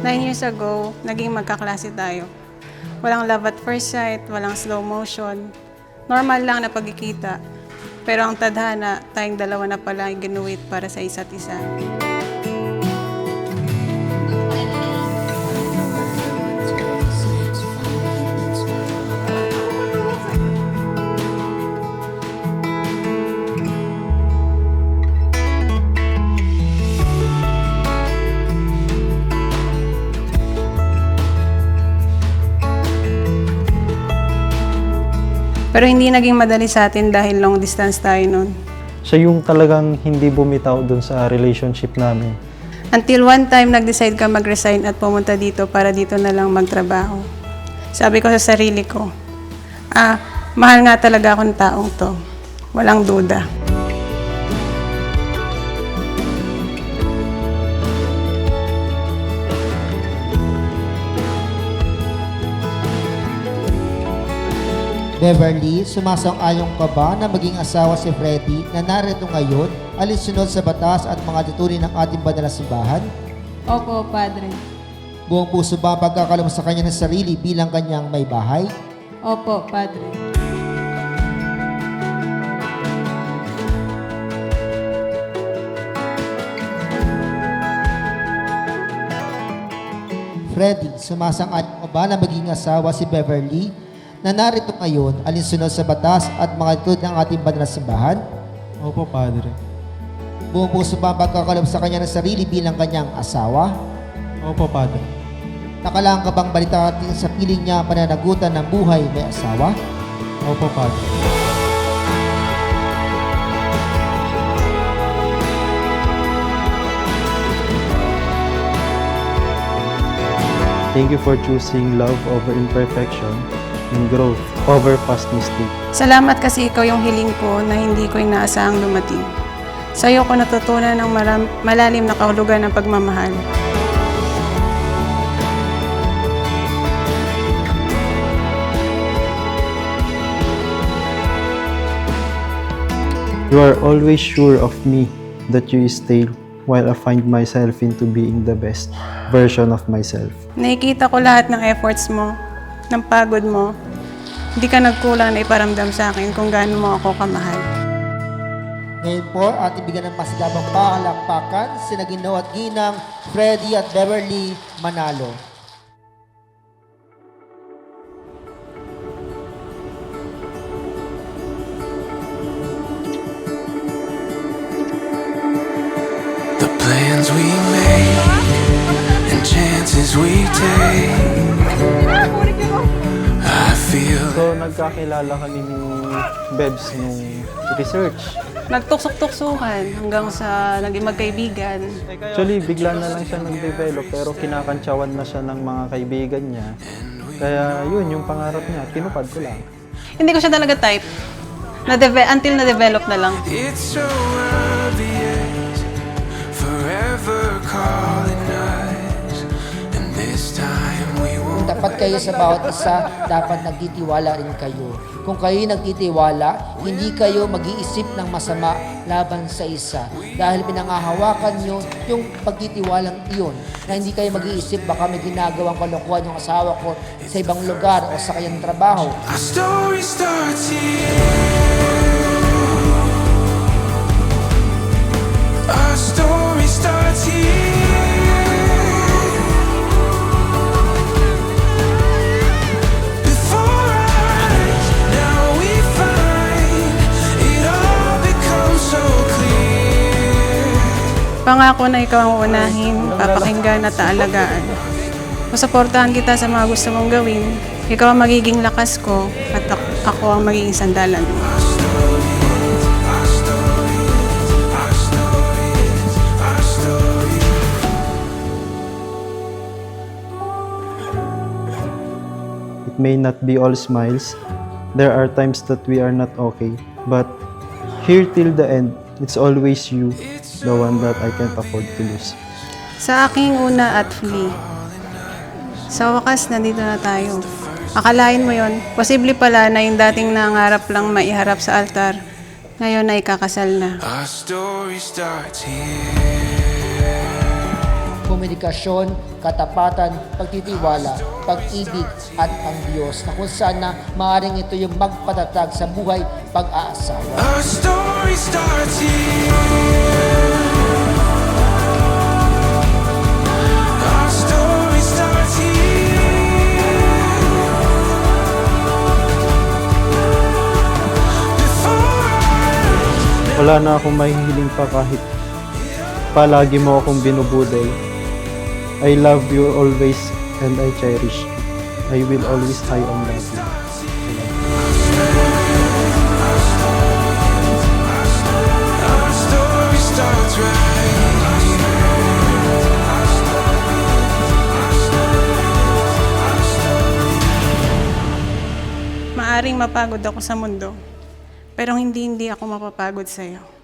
9 years ago, naging magkaklase tayo. Walang love at first sight, walang slow motion. Normal lang na pagkikita. Pero ang tadhana, tayong dalawa na pala ay ginuwit para sa isa't isa. Pero hindi naging madali sa atin dahil long distance tayo noon. Siya yung talagang hindi bumitaw dun sa relationship namin. Until one time, nag-decide ka mag-resign at pumunta dito para dito na lang magtrabaho. Sabi ko sa sarili ko, mahal nga talaga akong taong to. Walang duda. Beverly, sumasang-ayon ka ba na maging asawa si Freddy na narito ngayon, alinsunod sa batas at mga tuturin ng ating banal na simbahan? Opo, Padre. Buong puso ba ang pagkakalam sa kanya ng sarili bilang kanyang may bahay? Opo, Padre. Freddy, sumasang-ayon ka ba na maging asawa si Beverly na narito ngayon, alinsunod sa batas at mga tuturin ng ating banal na simbahan? Opo, Padre. Buong puso ba ang pagkakalam sa kanya ng sarili bilang kanyang asawa? Opo, Padre. Nakalaan ka bang balita ating sa piling niya pananagutan ng buhay may asawa? Opo, Padre. Thank you for choosing love over imperfection and growth over past mistake. Salamat kasi ikaw yung hiling ko na hindi ko inaasahang dumating. Sa iyo ko natutunan ng malalim na kahulugan ng pagmamahal. You are always sure of me that you stay while I find myself into being the best version of myself. Nakikita ko lahat ng efforts mo, ng pagod mo. Hindi ka nagkulang na iparamdam sa akin kung gaano mo ako kamahal. Ngayon po, ating bigyan ng masigabang palakpakan sina Ginoo at Ginang Freddy at Beverly Manalo. The plans we make and chances we take. I feel So, nagkakilala kami ni Bebs nung research. Nagtuksok-tuksukan hanggang sa naging magkaibigan. Actually, bigla na lang siya nag-develop pero kinakantsawan na siya ng mga kaibigan niya. Kaya yun, yung pangarap niya, tinupad ko lang. Hindi ko siya talaga type. Until na-develop na lang. it's so obvious, forever calling us, and this time we won't. Dapat kayo sa bawat isa, dapat nagtitiwala rin kayo. Kung kayo nagtitiwala, hindi kayo mag-iisip ng masama laban sa isa. Dahil pinangahawakan nyo yung pagtitiwalang iyon na hindi kayo mag-iisip baka may ginagawang kalokohan yung asawa ko sa ibang lugar o sa kanyang trabaho. Our story starts here. Our story starts here. Before our eyes, now we find it all becomes so clear. Pangako na ikaw ang unahin, papakinggan at aalagaan. Masuportahan kita sa mga gusto mong gawin. Ikaw ang magiging lakas ko at ako ang magiging sandalan mo. It may not be all smiles. There are times that we are not okay. But here till the end, it's always you, the one that I can't afford to lose. Sa aking una at flee. Sa wakas, nandito na tayo. Akalain mo yon, posible pala na yung dating nangarap lang maiharap sa altar, ngayon ay kakasal na. Our story starts here. komunikasyon, katapatan, pagtitiwala, pag-ibig at ang Diyos na kung saan na maaaring ito yung magpatatag sa buhay pag-aasawa. Our story starts here. Our story starts here. Before Wala na akong mahihiling pa kahit palagi mo akong binubuday. I love you always and I cherish you. I will always high on love you. our story starts right here. Maaring mapagod ako sa mundo, pero hindi ako mapapagod sa'yo.